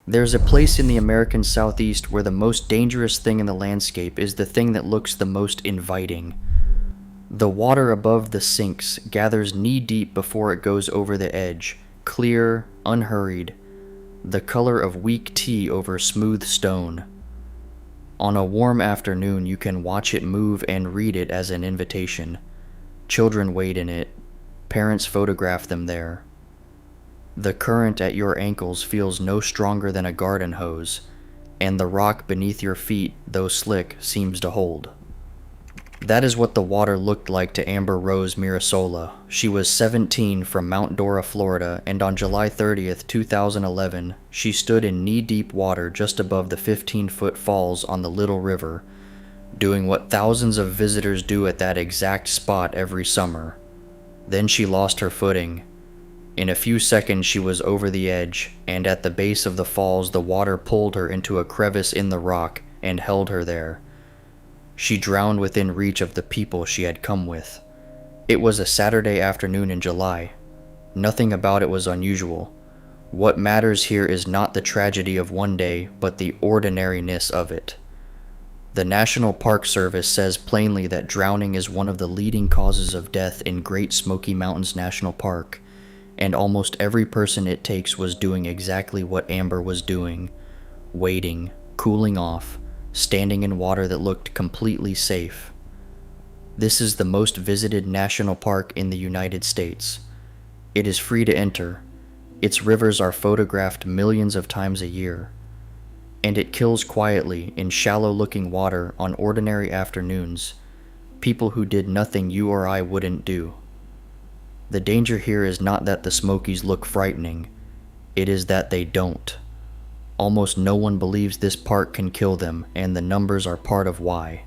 There's a place in the American Southeast where the most dangerous thing in the landscape is the thing that looks the most inviting. The water above the sinks gathers knee-deep before it goes over the edge, clear, unhurried, the color of weak tea over smooth stone. On a warm afternoon, you can watch it move and read it as an invitation. Children wade in it. Parents photograph them there. The current at your ankles feels no stronger than a garden hose, and the rock beneath your feet, though slick, seems to hold. That is what the water looked like to Amber Rose Mirasola. She was 17 from Mount Dora, Florida, and on July 30th, 2011, she stood in knee-deep water just above the 15-foot falls on the Little River, doing what thousands of visitors do at that exact spot every summer. Then she lost her footing. In a few seconds she was over the edge, and at the base of the falls the water pulled her into a crevice in the rock and held her there. She drowned within reach of the people she had come with. It was a Saturday afternoon in July. Nothing about it was unusual. What matters here is not the tragedy of one day, but the ordinariness of it. The National Park Service says plainly that drowning is one of the leading causes of death in Great Smoky Mountains National Park, and almost every person it takes was doing exactly what Amber was doing: wading, cooling off, standing in water that looked completely safe. This is the most visited national park in the United States. It is free to enter. Its rivers are photographed millions of times a year. And it kills quietly in shallow-looking water on ordinary afternoons, people who did nothing you or I wouldn't do. The danger here is not that the Smokies look frightening, it is that they don't. Almost no one believes this park can kill them, and the numbers are part of why.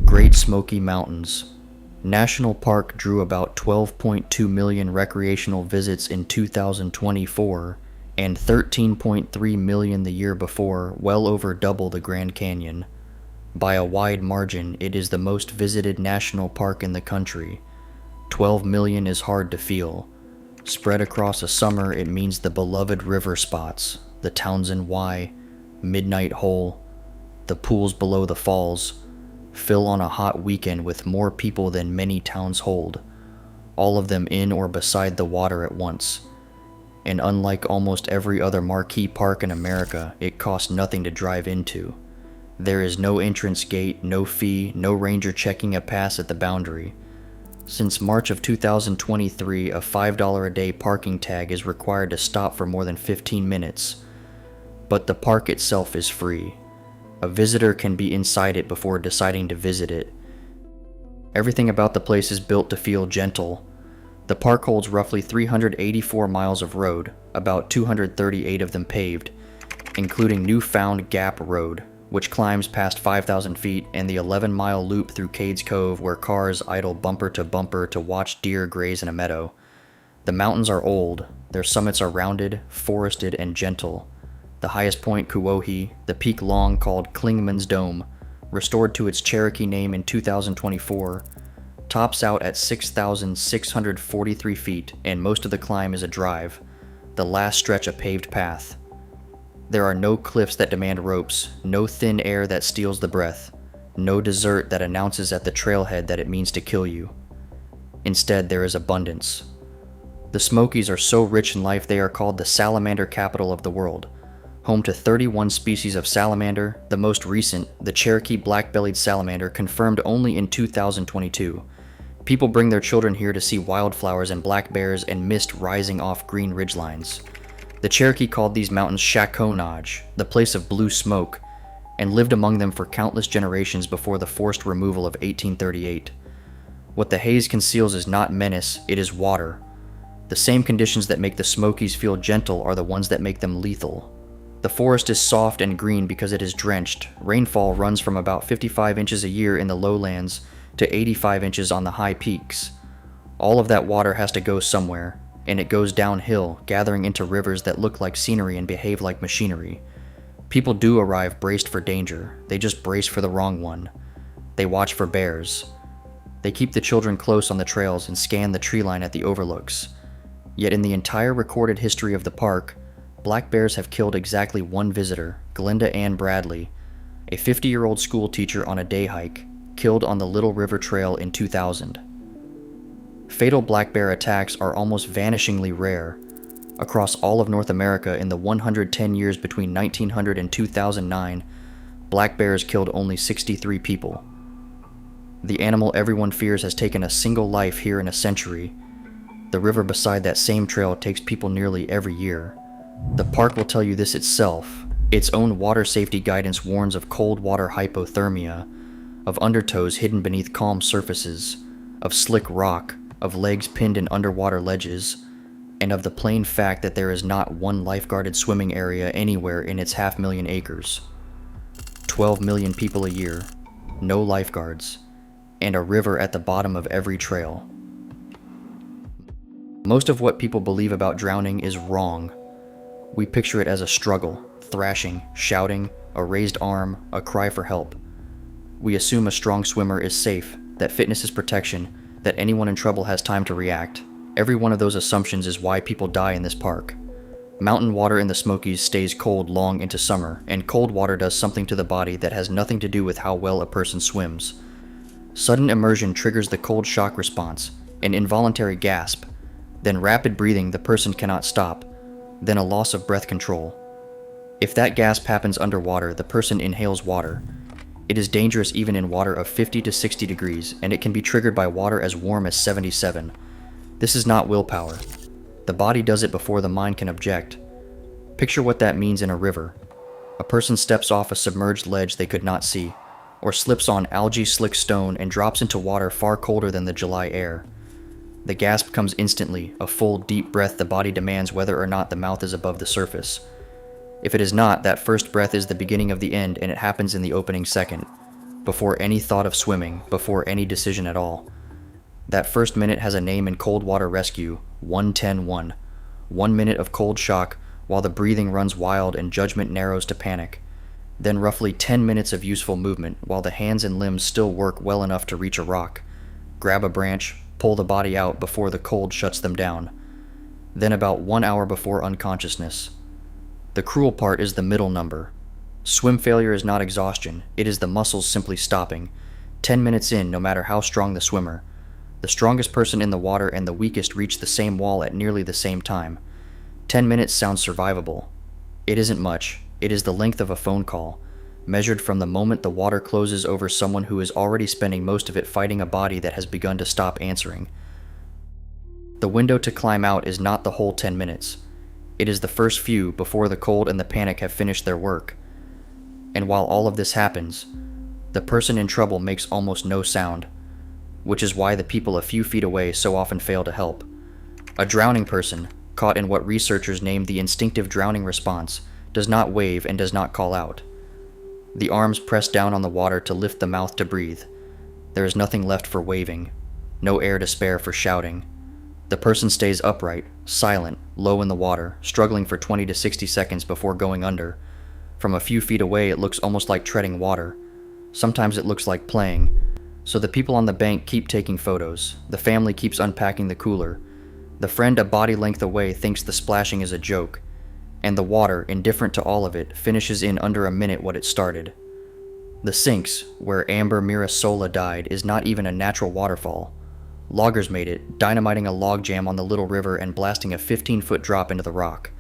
Great Smoky Mountains National Park drew about 12.2 million recreational visits in 2024, and 13.3 million the year before, well over double the Grand Canyon. By a wide margin, it is the most visited national park in the country. 12 million is hard to feel. Spread across a summer, it means the beloved river spots, the Townsend Wye, Midnight Hole, the pools below the falls, fill on a hot weekend with more people than many towns hold, all of them in or beside the water at once. And unlike almost every other marquee park in America, it costs nothing to drive into. There is no entrance gate, no fee, no ranger checking a pass at the boundary. Since March of 2023, a $5 a day parking tag is required to stop for more than 15 minutes. But the park itself is free. A visitor can be inside it before deciding to visit it. Everything about the place is built to feel gentle. The park holds roughly 384 miles of road, about 238 of them paved, including newfound Gap Road, which climbs past 5,000 feet, and the 11-mile loop through Cades Cove where cars idle bumper to watch deer graze in a meadow. The mountains are old, their summits are rounded, forested, and gentle. The highest point, Kuohi, the peak long called Klingman's Dome, restored to its Cherokee name in 2024, tops out at 6,643 feet, and most of the climb is a drive, the last stretch a paved path. There are no cliffs that demand ropes, no thin air that steals the breath, no desert that announces at the trailhead that it means to kill you. Instead, there is abundance. The Smokies are so rich in life they are called the salamander capital of the world, home to 31 species of salamander, the most recent, the Cherokee black-bellied salamander, confirmed only in 2022. People bring their children here to see wildflowers and black bears and mist rising off green ridgelines. The Cherokee called these mountains Shakonaj, the place of blue smoke, and lived among them for countless generations before the forced removal of 1838. What the haze conceals is not menace, it is water. The same conditions that make the Smokies feel gentle are the ones that make them lethal. The forest is soft and green because it is drenched. Rainfall runs from about 55 inches a year in the lowlands to 85 inches on the high peaks. All of that water has to go somewhere, and it goes downhill, gathering into rivers that look like scenery and behave like machinery. People do arrive braced for danger, they just brace for the wrong one. They watch for bears. They keep the children close on the trails and scan the tree line at the overlooks. Yet in the entire recorded history of the park, Black bears have killed exactly one visitor, Glenda Ann Bradley, a 50-year-old school teacher on a day hike, killed on the Little River Trail in 2000. Fatal black bear attacks are almost vanishingly rare. Across all of North America in the 110 years between 1900 and 2009, black bears killed only 63 people. The animal everyone fears has taken a single life here in a century. The river beside that same trail takes people nearly every year. The park will tell you this itself. Its own water safety guidance warns of cold water hypothermia, of undertows hidden beneath calm surfaces, of slick rock, of legs pinned in underwater ledges, and of the plain fact that there is not one lifeguarded swimming area anywhere in its 500,000 acres. 12 million people a year, no lifeguards, and a river at the bottom of every trail. Most of what people believe about drowning is wrong. We picture it as a struggle, thrashing, shouting, a raised arm, a cry for help. We assume a strong swimmer is safe, that fitness is protection, that anyone in trouble has time to react. Every one of those assumptions is why people die in this park. Mountain water in the Smokies stays cold long into summer, and cold water does something to the body that has nothing to do with how well a person swims. Sudden immersion triggers the cold shock response, an involuntary gasp, then rapid breathing the person cannot stop, then a loss of breath control. If that gasp happens underwater, the person inhales water. It is dangerous even in water of 50 to 60 degrees, and it can be triggered by water as warm as 77. This is not willpower. The body does it before the mind can object. Picture what that means in a river. A person steps off a submerged ledge they could not see, or slips on algae-slick stone and drops into water far colder than the July air. The gasp comes instantly, a full, deep breath the body demands whether or not the mouth is above the surface. If it is not, that first breath is the beginning of the end, and it happens in the opening second, before any thought of swimming, before any decision at all. That first minute has a name in cold water rescue, 110-1. 1 minute of cold shock, while the breathing runs wild and judgment narrows to panic. Then roughly 10 minutes of useful movement, while the hands and limbs still work well enough to reach a rock, grab a branch, pull the body out before the cold shuts them down. Then about 1 hour before unconsciousness. The cruel part is the middle number. Swim failure is not exhaustion, it is the muscles simply stopping. 10 minutes in, no matter how strong the swimmer. The strongest person in the water and the weakest reach the same wall at nearly the same time. 10 minutes sounds survivable. It isn't much. It is the length of a phone call, measured from the moment the water closes over someone who is already spending most of it fighting a body that has begun to stop answering. The window to climb out is not the whole 10 minutes. It is the first few before the cold and the panic have finished their work. And while all of this happens, the person in trouble makes almost no sound, which is why the people a few feet away so often fail to help. A drowning person, caught in what researchers named the instinctive drowning response, does not wave and does not call out. The arms press down on the water to lift the mouth to breathe. There is nothing left for waving, no air to spare for shouting. The person stays upright, silent, low in the water, struggling for 20 to 60 seconds before going under. From a few feet away, it looks almost like treading water. Sometimes it looks like playing. So the people on the bank keep taking photos. The family keeps unpacking the cooler. The friend a body length away thinks the splashing is a joke. And the water, indifferent to all of it, finishes in under a minute what it started. The sinks, where Amber Mirasola died, is not even a natural waterfall. Loggers made it, dynamiting a log jam on the little river and blasting a 15-foot drop into the rock.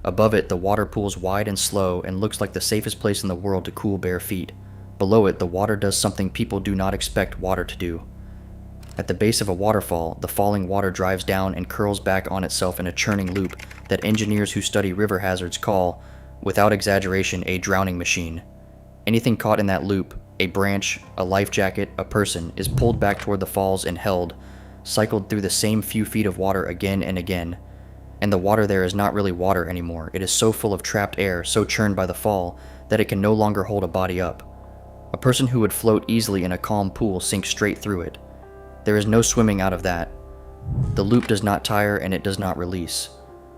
Above it, the water pools wide and slow and looks like the safest place in the world to cool bare feet. Below it, the water does something people do not expect water to do. At the base of a waterfall, the falling water drives down and curls back on itself in a churning loop that engineers who study river hazards call, without exaggeration, a drowning machine. Anything caught in that loop, a branch, a life jacket, a person, is pulled back toward the falls and held, cycled through the same few feet of water again and again. And the water there is not really water anymore. It is so full of trapped air, so churned by the fall, that it can no longer hold a body up. A person who would float easily in a calm pool sinks straight through it. There is no swimming out of that. The loop does not tire and it does not release.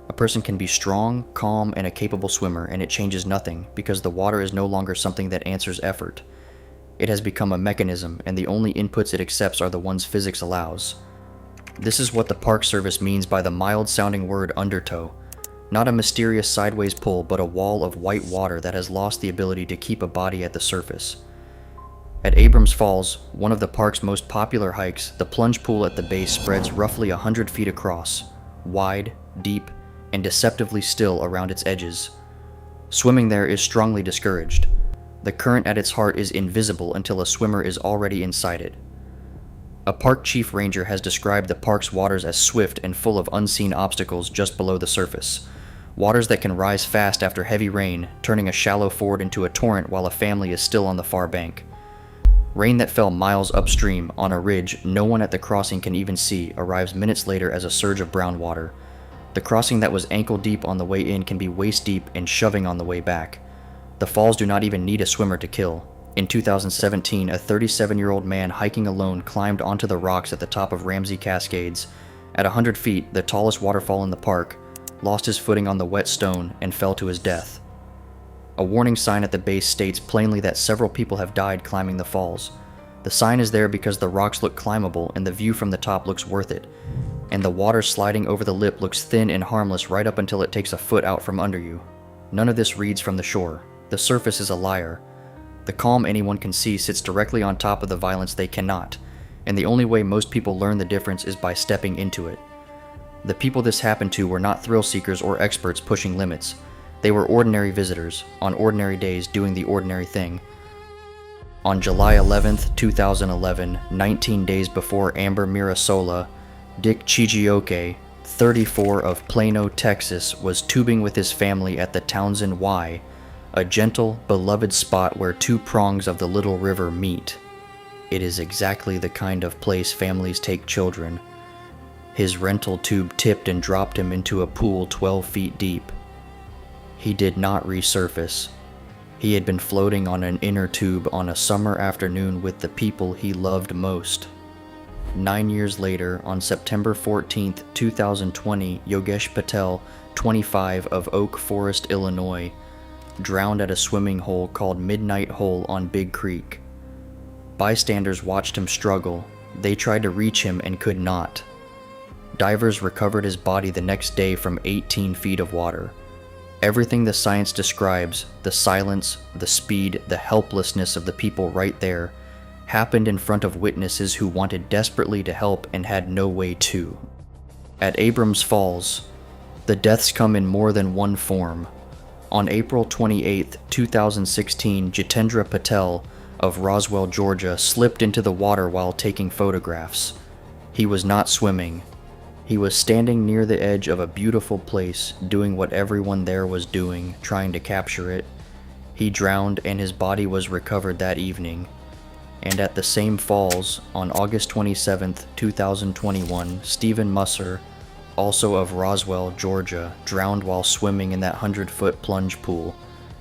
A person can be strong, calm, and a capable swimmer, and it changes nothing because the water is no longer something that answers effort. It has become a mechanism, and the only inputs it accepts are the ones physics allows. This is what the Park Service means by the mild-sounding word undertow. Not a mysterious sideways pull, but a wall of white water that has lost the ability to keep a body at the surface. At Abrams Falls, one of the park's most popular hikes, the plunge pool at the base spreads roughly 100 feet across, wide, deep, and deceptively still around its edges. Swimming there is strongly discouraged. The current at its heart is invisible until a swimmer is already inside it. A park chief ranger has described the park's waters as swift and full of unseen obstacles just below the surface. Waters that can rise fast after heavy rain, turning a shallow ford into a torrent while a family is still on the far bank. Rain that fell miles upstream on a ridge no one at the crossing can even see arrives minutes later as a surge of brown water. The crossing that was ankle deep on the way in can be waist deep and shoving on the way back. The falls do not even need a swimmer to kill. In 2017, a 37-year-old man hiking alone climbed onto the rocks at the top of Ramsey Cascades. At 100 feet, the tallest waterfall in the park, lost his footing on the wet stone and fell to his death. A warning sign at the base states plainly that several people have died climbing the falls. The sign is there because the rocks look climbable and the view from the top looks worth it, and the water sliding over the lip looks thin and harmless right up until it takes a foot out from under you. None of this reads from the shore. The surface is a liar. The calm anyone can see sits directly on top of the violence they cannot, and the only way most people learn the difference is by stepping into it. The people this happened to were not thrill seekers or experts pushing limits. They were ordinary visitors, on ordinary days doing the ordinary thing. On July 11th, 2011, 19 days before Amber Mirasola, Dick Chijioke, 34 of Plano, Texas, was tubing with his family at the Townsend Wye, a gentle, beloved spot where two prongs of the little river meet. It is exactly the kind of place families take children. His rental tube tipped and dropped him into a pool 12 feet deep. He did not resurface. He had been floating on an inner tube on a summer afternoon with the people he loved most. 9 years later, on September 14, 2020, Yogesh Patel, 25 of Oak Forest, Illinois, drowned at a swimming hole called Midnight Hole on Big Creek. Bystanders watched him struggle. They tried to reach him and could not. Divers recovered his body the next day from 18 feet of water. Everything the science describes, the silence, the speed, the helplessness of the people right there, happened in front of witnesses who wanted desperately to help and had no way to. At Abrams Falls, the deaths come in more than one form. On April 28, 2016, Jitendra Patel of Roswell, Georgia, slipped into the water while taking photographs. He was not swimming. He was standing near the edge of a beautiful place, doing what everyone there was doing, trying to capture it. He drowned and his body was recovered that evening. And at the same falls, on August 27, 2021, Stephen Musser, also of Roswell, Georgia, drowned while swimming in that 100-foot plunge pool,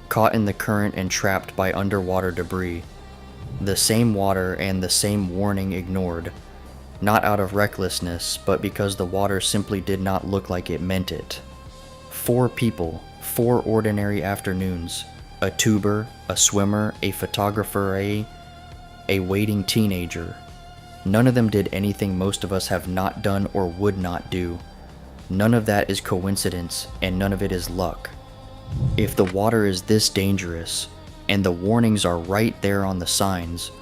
caught in the current and trapped by underwater debris. The same water and the same warning ignored. Not out of recklessness, but because the water simply did not look like it meant it. 4 people, 4 ordinary afternoons. A tuber, a swimmer, a photographer, a waiting teenager. None of them did anything most of us have not done or would not do. None of that is coincidence, and none of it is luck. If the water is this dangerous, and the warnings are right there on the signs,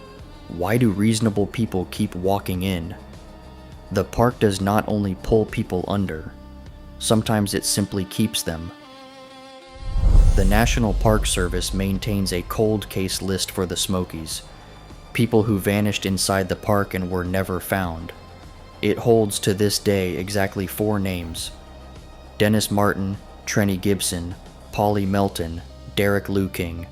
why do reasonable people keep walking in? The park does not only pull people under, sometimes it simply keeps them. The National Park Service maintains a cold case list for the Smokies, people who vanished inside the park and were never found. It holds to this day exactly 4 names: Dennis Martin, Trenny Gibson, Polly Melton, Derek Luking.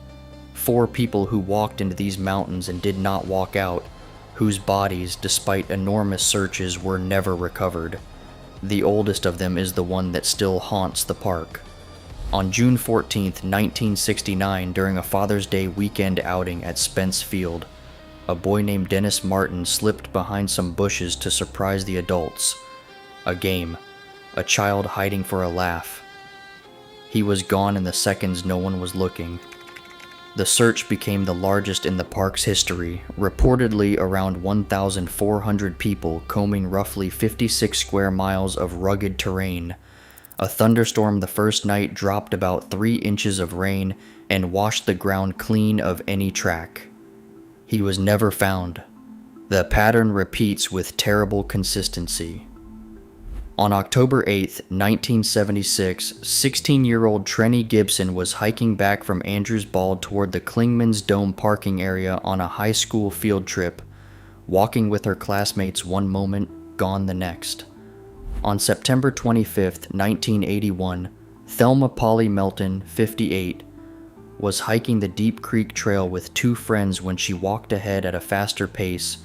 4 people who walked into these mountains and did not walk out, whose bodies, despite enormous searches, were never recovered. The oldest of them is the one that still haunts the park. On June 14, 1969, during a Father's Day weekend outing at Spence Field, a boy named Dennis Martin slipped behind some bushes to surprise the adults. A game. A child hiding for a laugh. He was gone in the seconds no one was looking. The search became the largest in the park's history, reportedly around 1,400 people combing roughly 56 square miles of rugged terrain, A thunderstorm the first night dropped about 3 inches of rain and washed the ground clean of any track. He was never found. The pattern repeats with terrible consistency. On October 8, 1976, 16-year-old Trenny Gibson was hiking back from Andrews Bald toward the Clingman's Dome parking area on a high school field trip, walking with her classmates one moment, gone the next. On September 25, 1981, Thelma Polly Melton, 58, was hiking the Deep Creek Trail with 2 friends when she walked ahead at a faster pace,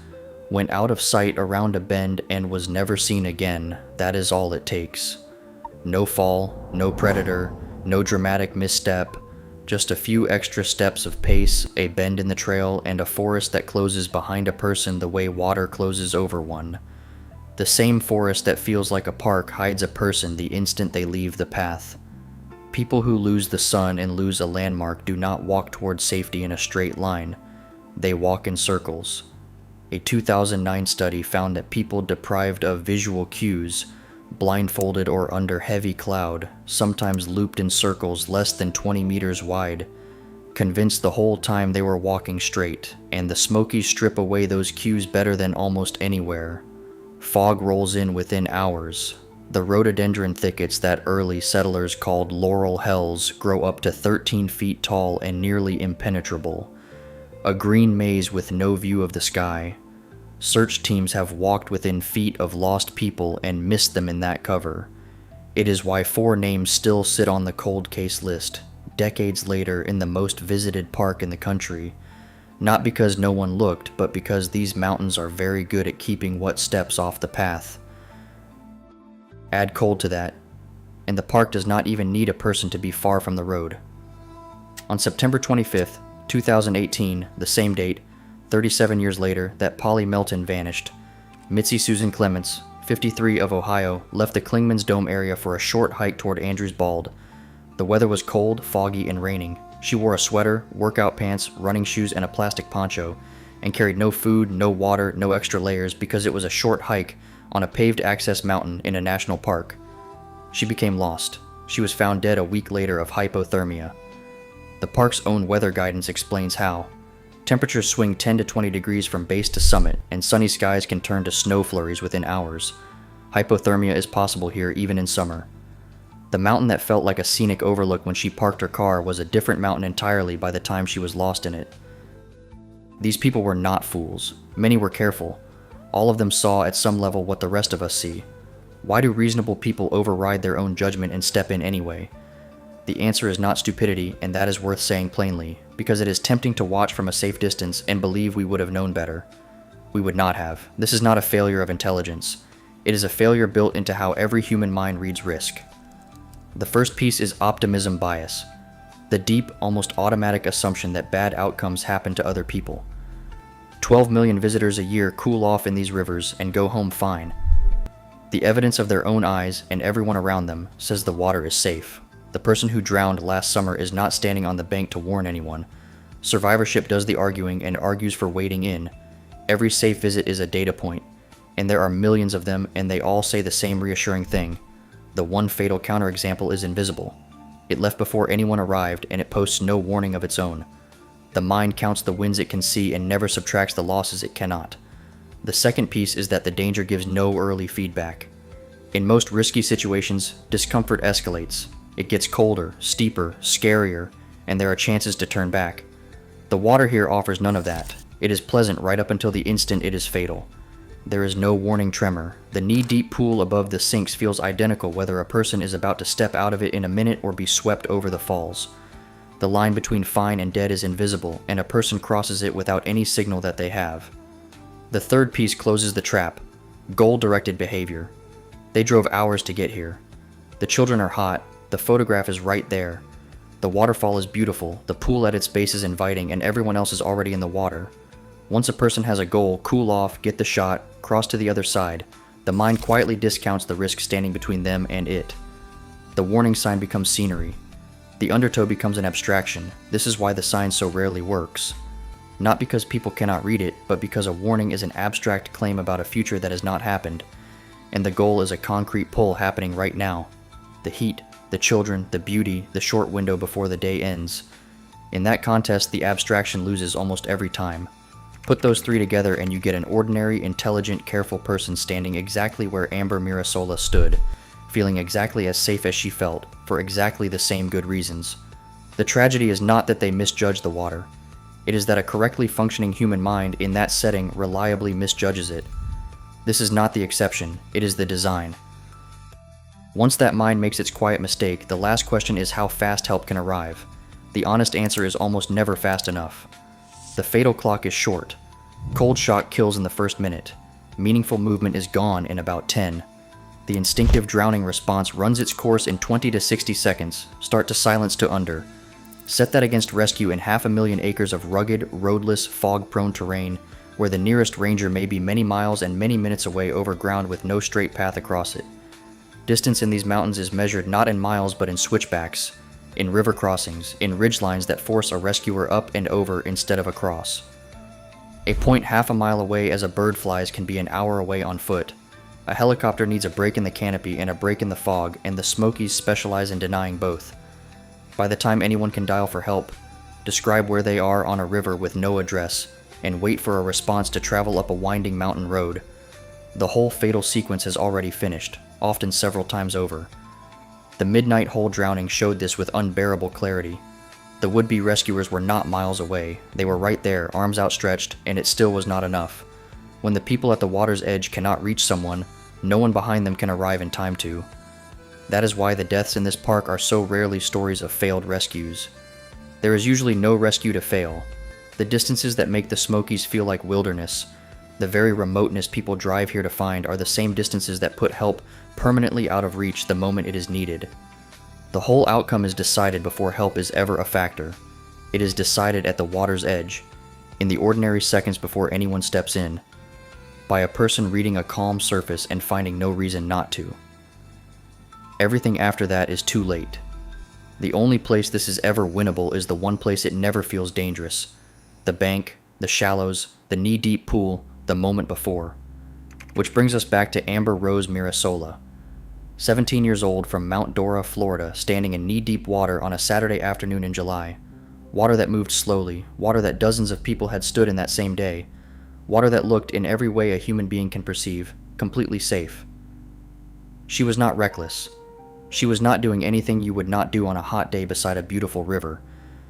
went out of sight around a bend, and was never seen again. That is all it takes. No fall, no predator, no dramatic misstep, just a few extra steps of pace, a bend in the trail, and a forest that closes behind a person the way water closes over one. The same forest that feels like a park hides a person the instant they leave the path. People who lose the sun and lose a landmark do not walk towards safety in a straight line. They walk in circles. A 2009 study found that people deprived of visual cues, blindfolded or under heavy cloud, sometimes looped in circles less than 20 meters wide, convinced the whole time they were walking straight, and the Smokies strip away those cues better than almost anywhere. Fog rolls in within hours. The rhododendron thickets that early settlers called laurel hells grow up to 13 feet tall and nearly impenetrable. A green maze with no view of the sky. Search teams have walked within feet of lost people and missed them in that cover. It is why 4 names still sit on the cold case list, decades later in the most visited park in the country. Not because no one looked, but because these mountains are very good at keeping what steps off the path. Add cold to that, and the park does not even need a person to be far from the road. On September 25th, 2018, the same date, 37 years later, that Polly Melton vanished. Mitzi Susan Clements, 53, of Ohio, left the Clingman's Dome area for a short hike toward Andrews Bald. The weather was cold, foggy, and raining. She wore a sweater, workout pants, running shoes, and a plastic poncho, and carried no food, no water, no extra layers because it was a short hike on a paved access mountain in a national park. She became lost. She was found dead a week later of hypothermia. The park's own weather guidance explains how. Temperatures swing 10 to 20 degrees from base to summit, and sunny skies can turn to snow flurries within hours. Hypothermia is possible here even in summer. The mountain that felt like a scenic overlook when she parked her car was a different mountain entirely by the time she was lost in it. These people were not fools. Many were careful. All of them saw at some level what the rest of us see. Why do reasonable people override their own judgment and step in anyway? The answer is not stupidity, and that is worth saying plainly, because it is tempting to watch from a safe distance and believe we would have known better. We would not have. This is not a failure of intelligence. It is a failure built into how every human mind reads risk. The first piece is optimism bias, the deep, almost automatic assumption that bad outcomes happen to other people. 12 million visitors a year cool off in these rivers and go home fine. The evidence of their own eyes and everyone around them says the water is safe. The person who drowned last summer is not standing on the bank to warn anyone. Survivorship does the arguing and argues for wading in. Every safe visit is a data point, and there are millions of them, and they all say the same reassuring thing. The one fatal counterexample is invisible. It left before anyone arrived, and it posts no warning of its own. The mind counts the wins it can see and never subtracts the losses it cannot. The second piece is that the danger gives no early feedback. In most risky situations, discomfort escalates. It gets colder, steeper, scarier, and there are chances to turn back. The water here offers none of that. It is pleasant right up until the instant it is fatal. There is no warning tremor. The knee-deep pool above the sinks feels identical whether a person is about to step out of it in a minute or be swept over the falls. The line between fine and dead is invisible, and a person crosses it without any signal that they have. The third piece closes the trap. Goal-directed behavior. They drove hours to get here. The children are hot. The photograph is right there. The waterfall is beautiful. The pool at its base is inviting, and everyone else is already in the water. Once a person has a goal, cool off, get the shot, cross to the other side. The mind quietly discounts the risk standing between them and it. The warning sign becomes scenery. The undertow becomes an abstraction. This is why the sign so rarely works. Not because people cannot read it, but because a warning is an abstract claim about a future that has not happened, and the goal is a concrete pull happening right now. the heat, the children, the beauty, the short window before the day ends. In that contest, the abstraction loses almost every time. Put those three together and you get an ordinary, intelligent, careful person standing exactly where Amber Mirasola stood, feeling exactly as safe as she felt, for exactly the same good reasons. The tragedy is not that they misjudged the water. It is that a correctly functioning human mind in that setting reliably misjudges it. This is not the exception, it is the design. Once that mind makes its quiet mistake, the last question is how fast help can arrive. The honest answer is almost never fast enough. The fatal clock is short. Cold shock kills in the first minute. Meaningful movement is gone in about 10. The instinctive drowning response runs its course in 20 to 60 seconds, start to silence to under. Set that against rescue in 500,000 acres of rugged, roadless, fog-prone terrain, where the nearest ranger may be many miles and many minutes away over ground with no straight path across it. Distance in these mountains is measured not in miles but in switchbacks, in river crossings, in ridgelines that force a rescuer up and over instead of across. A point half a mile away as a bird flies can be an hour away on foot. A helicopter needs a break in the canopy and a break in the fog, and the Smokies specialize in denying both. By the time anyone can dial for help, describe where they are on a river with no address, and wait for a response to travel up a winding mountain road, the whole fatal sequence has already finished, often several times over. The midnight hole drowning showed this with unbearable clarity. The would-be rescuers were not miles away. They were right there, arms outstretched, and it still was not enough. When the people at the water's edge cannot reach someone, no one behind them can arrive in time to. That is why the deaths in this park are so rarely stories of failed rescues. There is usually no rescue to fail. The distances that make the Smokies feel like wilderness, the very remoteness people drive here to find, are the same distances that put help permanently out of reach the moment it is needed. The whole outcome is decided before help is ever a factor. It is decided at the water's edge, in the ordinary seconds before anyone steps in, by a person reading a calm surface and finding no reason not to. Everything after that is too late. The only place this is ever winnable is the one place it never feels dangerous: the bank, the shallows, the knee-deep pool, the moment before. Which brings us back to Amber Rose Mirasola, 17 years old, from Mount Dora, Florida, standing in knee-deep water on a Saturday afternoon in July. Water that moved slowly, water that dozens of people had stood in that same day, water that looked, in every way a human being can perceive, completely safe. She was not reckless. She was not doing anything you would not do on a hot day beside a beautiful river.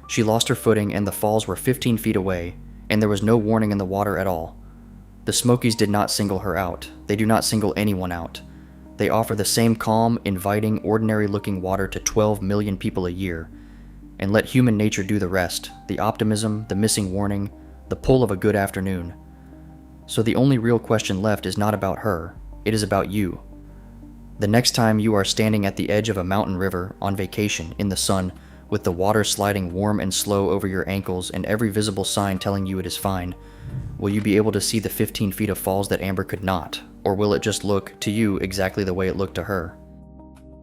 She lost her footing and the falls were 15 feet away, and there was no warning in the water at all. The Smokies did not single her out. They do not single anyone out. They offer the same calm, inviting, ordinary-looking water to 12 million people a year, and let human nature do the rest, the optimism, the missing warning, the pull of a good afternoon. So the only real question left is not about her, it is about you. The next time you are standing at the edge of a mountain river, on vacation, in the sun, with the water sliding warm and slow over your ankles and every visible sign telling you it is fine, will you be able to see the 15 feet of falls that Amber could not? Or will it just look, to you, exactly the way it looked to her?